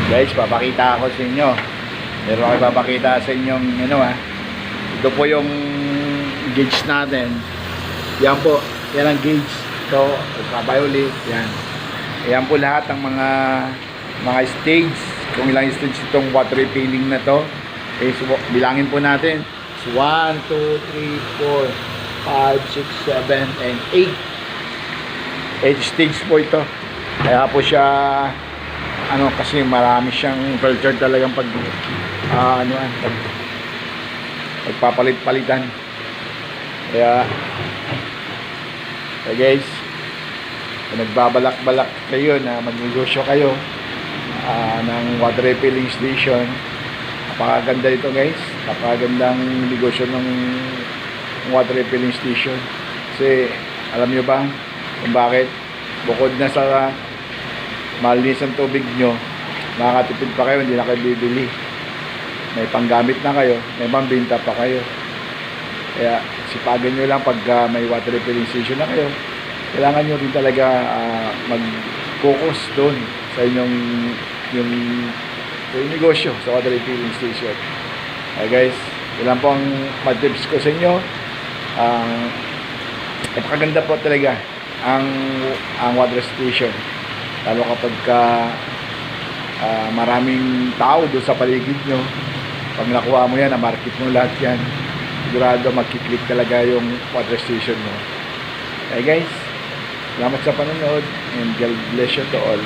Guys, papakita ako sa inyo. Meron ako papakita sa inyong ito po yung gauge natin. Yan po, yan ang gauge. Ito, ultraviolet, yan. Yan po lahat ng mga stage. Kung ilang stage itong water refilling na to. Okay, so, bilangin po natin. 1, 2, 3, 4, 5, 6, 7, and 8. 8 stage po ito. Kaya po siya kasi marami siyang filter talagang pagpapalit-palitan. Kaya guys, kung nagbabalak-balak kayo na magnegosyo kayo ng water refilling station, napakaganda ito guys, napakagandang negosyo ng water refilling station. Kasi alam nyo ba kung bakit? Bukod na sa malinis ang tubig nyo, makakatipid pa kayo, hindi na kayo bibili, may panggamit na kayo, may pambinta pa kayo. Kaya sipagan nyo lang pag may water refilling station na kayo, kailangan nyo rin talaga mag-focus doon sa inyong yung negosyo sa water refilling station. Guys, ilan po ang tips ko sa inyo. Napakaganda po talaga ang water station, lalo kapag maraming tao doon sa paligid nyo. Pag nakuha mo yan, na-market mo lahat yan, sigurado magkiklik talaga yung water station mo. Okay guys, salamat sa panonood and God bless you to all.